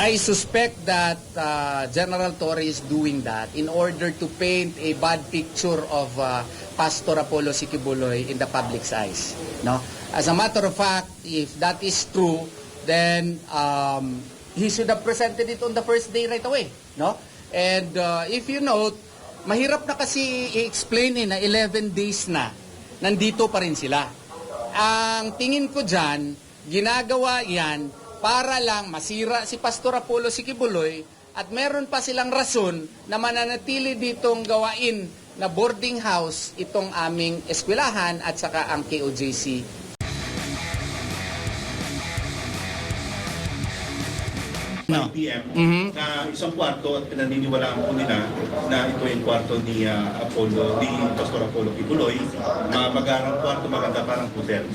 I suspect that General Torre is doing that in order to paint a bad picture of Pastor Apollo Sikibuloy in the public's eyes. No? As a matter of fact, if that is true, then he should have presented it on the first day right away. No? And if you note, mahirap na kasi i-explain na 11 days na nandito pa rin sila. Ang tingin ko dyan, ginagawa yan para lang masira si Pastor Apollo Sikibuloy at meron pa silang rason na mananatili ditong gawain na boarding house itong aming eskwelahan at saka ang KOJC. No. PM na isang kwarto at pinaniniwalaan po nila na ito yung kwarto ni Apollo, ni Pastor Apollo Sikibuloy. Magarang kwarto, maganda parang hotel.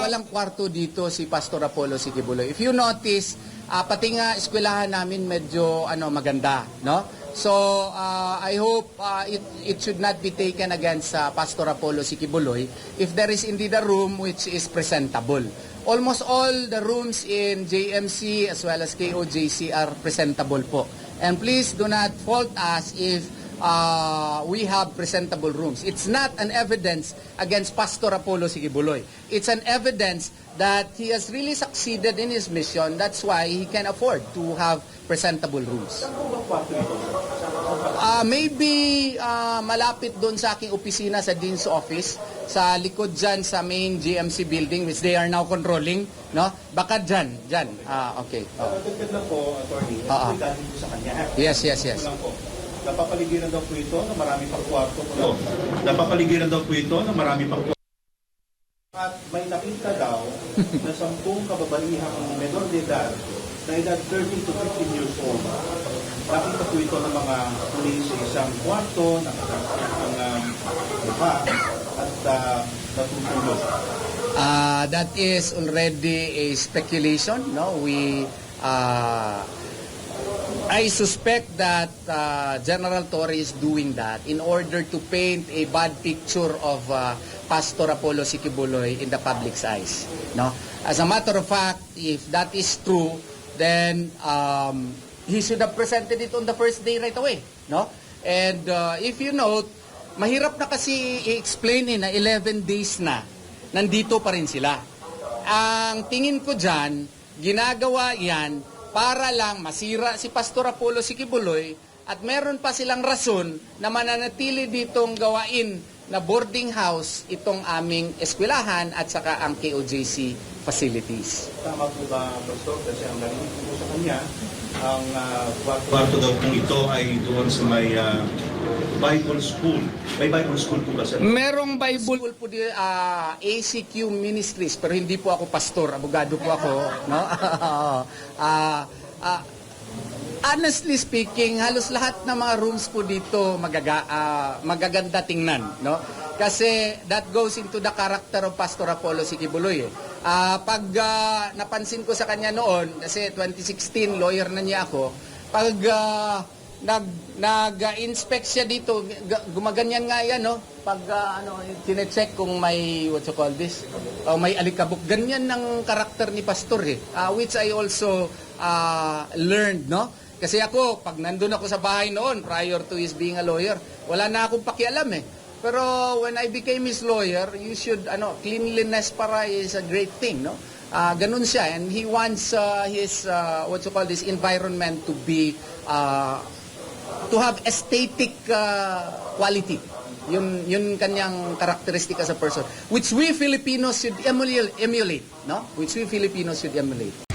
Walang kwarto dito si Pastor Apollo Sikibuloy. If you notice, pati nga eskwelahan namin medyo maganda, no? So I hope it should not be taken against Pastor Apollo Sikibuloy if there is indeed a room which is presentable. Almost all the rooms in JMC as well as KOJC are presentable po. And please do not fault us if we have presentable rooms. It's not an evidence against Pastor Apollo Sikibuloy. It's an evidence that he has really succeeded in his mission. That's why he can afford to have presentable rooms. Maybe malapit doon sa aking opisina sa Dean's Office, sa likod dyan sa main GMC building which they are now controlling, no? Baka dyan. Okay. Dagdag lang po, attorney. Dahil po sa kanya. Yes. Napapaligiran daw po ito na marami pang kwarto. Napapaligiran daw po ito na marami pang kwarto. At may nakita daw na 10 kababaihang menor de edad na edad 13 to 15 years old. Nakita po ito ng mga pulis sa isang kwarto, nakakasya ang mukha at natutulog. That is already a speculation, no? I suspect that General Torre is doing that in order to paint a bad picture of Pastor Apollo Sikibuloy in the public's eyes. No? As a matter of fact, if that is true, then he should have presented it on the first day right away. No? And if you note, mahirap na kasi i-explain na 11 days na nandito pa rin sila. Ang tingin ko dyan, ginagawa yan para lang masira si Pastor Apollo Sikibuloy at meron pa silang rason na mananatili ditong gawain na boarding house itong aming eskwelahan at saka ang KOJC facilities. Tama po ba, Pastor? Kasi ang narinig po sa kanya, ang kwarto daw po ito ay doon sa may Bible School. May Bible School po ba sir? Merong Bible po di ACQ Ministries, pero hindi po ako pastor, abogado po ako, no? Honestly speaking, halos lahat ng mga rooms po dito magaganda tingnan, no? Kasi that goes into the character of Pastor Apollo Sikibuloy. Pag napansin ko sa kanya noon, kasi 2016 lawyer na niya ako, pag nag-inspect siya dito, gumaganyan nga yan, no? Pag tine-check kung may, what you call this, may alikabok, ganyan ng karakter ni Pastor which I also learned, no? Kasi ako, pag nandun ako sa bahay noon, prior to his being a lawyer, wala na akong pakialam Pero when I became his lawyer, you should, cleanliness para is a great thing, no? Ganun siya, and he wants his, what you call this, environment to be, to have aesthetic quality. Yun kanyang characteristic as a person, which we Filipinos should emulate, no? Which we Filipinos should emulate.